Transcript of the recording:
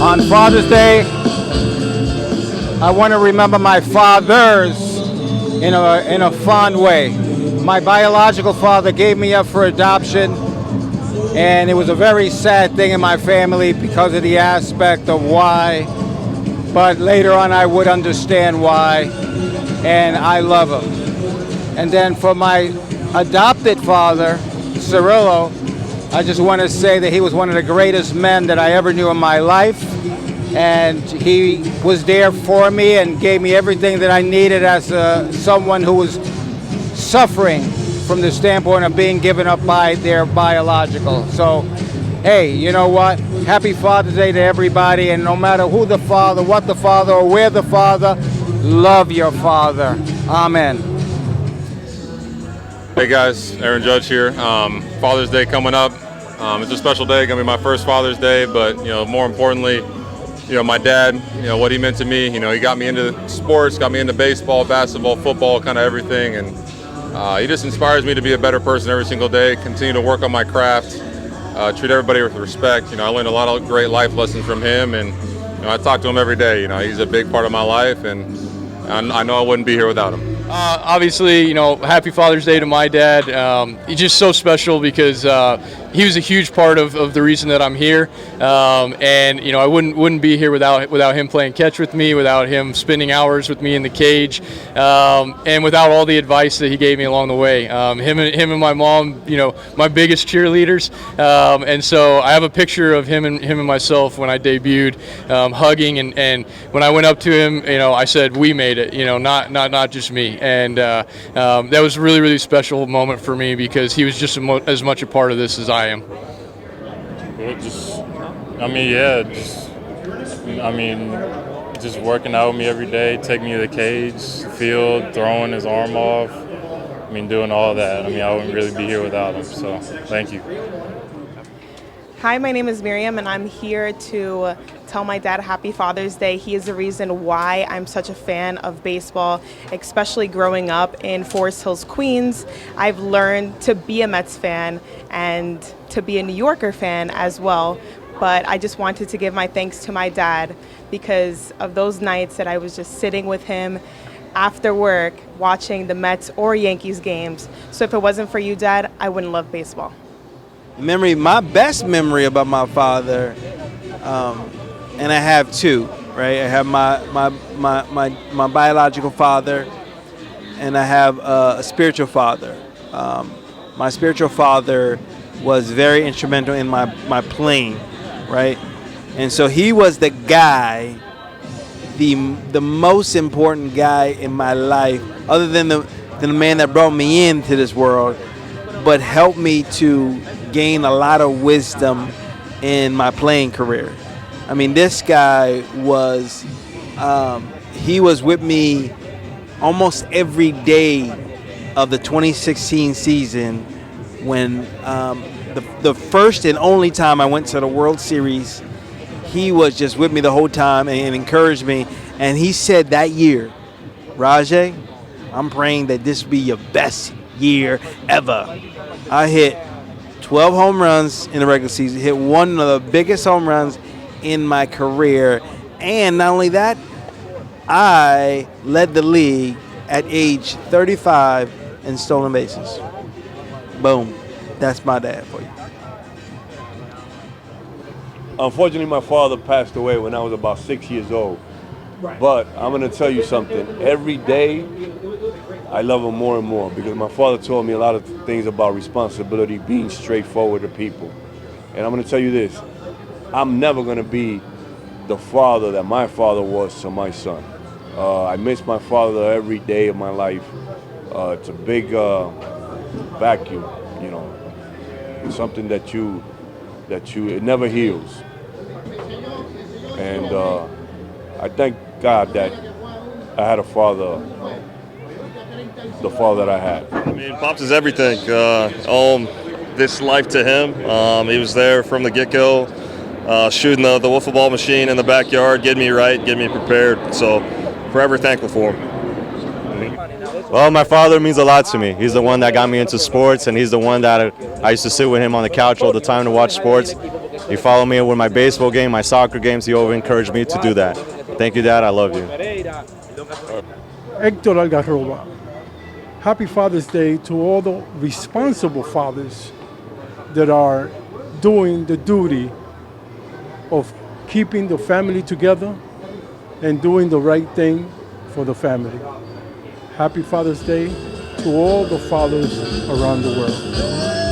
On Father's Day, I want to remember my fathers in a fond way. My biological father gave me up for adoption, and it was a very sad thing in my family because of the aspect of why. But later on, I would understand why, and I love him. And then for my adopted father, Cirillo, I just want to say that he was one of the greatest men that I ever knew in my life. And he was there for me and gave me everything that I needed as someone who was suffering from the standpoint of being given up by their biological. So, hey, you know what? Happy Father's Day to everybody, and no matter who the father, what the father, or where the father, love your father. Amen. Hey guys, Aaron Judge here. Father's Day coming up. It's a special day, gonna be my first Father's Day, but more importantly, my dad, what he meant to me. He got me into sports, got me into baseball, basketball, football, kind of everything, and he just inspires me to be a better person every single day, continue to work on my craft, treat everybody with respect. I learned a lot of great life lessons from him, and I talk to him every day. He's a big part of my life, and I know I wouldn't be here without him. Obviously, happy Father's Day to my dad. He's just so special because he was a huge part of the reason that I'm here. And I wouldn't be here without him playing catch with me, without him spending hours with me in the cage, and without all the advice that he gave me along the way. Him and my mom, my biggest cheerleaders. And so I have a picture of him and myself when I debuted, hugging, and when I went up to him, I said, "We made it," not just me. And that was a really, really special moment for me because he was just as much a part of this as I am. Just working out with me every day, taking me to the cage, field, throwing his arm off. Doing all that. I wouldn't really be here without him. So thank you. Hi, my name is Miriam, and I'm here to tell my dad Happy Father's Day. He is the reason why I'm such a fan of baseball, especially growing up in Forest Hills, Queens. I've learned to be a Mets fan and to be a New Yorker fan as well. But I just wanted to give my thanks to my dad because of those nights that I was just sitting with him after work watching the Mets or Yankees games. So if it wasn't for you, Dad, I wouldn't love baseball. My best memory about my father, and I have two, right? I have my biological father, and I have a spiritual father. My spiritual father was very instrumental in my playing, right? And so he was the guy, the most important guy in my life, other than the man that brought me into this world, but helped me to gain a lot of wisdom in my playing career. This guy was, he was with me almost every day of the 2016 season when the first and only time I went to the World Series, he was just with me the whole time and encouraged me. And he said that year, Rajay, I'm praying that this be your best year ever. I hit 12 home runs in the regular season, hit one of the biggest home runs in my career, and not only that, I led the league at age 35 in stolen bases. Boom. That's my dad for you. Unfortunately, my father passed away when I was about 6 years old. Right. But I'm going to tell you something. Every day, I love him more and more because my father taught me a lot of things about responsibility, being straightforward to people. And I'm going to tell you this. I'm never going to be the father that my father was to my son. I miss my father every day of my life. It's a big vacuum, It's something that it never heals. And I thank God that I had a father, the father that I had. Pops is everything. This life to him. He was there from the get-go, shooting the wiffle ball machine in the backyard, getting me right, getting me prepared. So forever thankful for him. Well, my father means a lot to me. He's the one that got me into sports, and he's the one that I used to sit with him on the couch all the time to watch sports. He followed me with my baseball game, my soccer games. He always encouraged me to do that. Thank you, Dad. I love you. Hector Algarroba. Happy Father's Day to all the responsible fathers that are doing the duty of keeping the family together and doing the right thing for the family. Happy Father's Day to all the fathers around the world.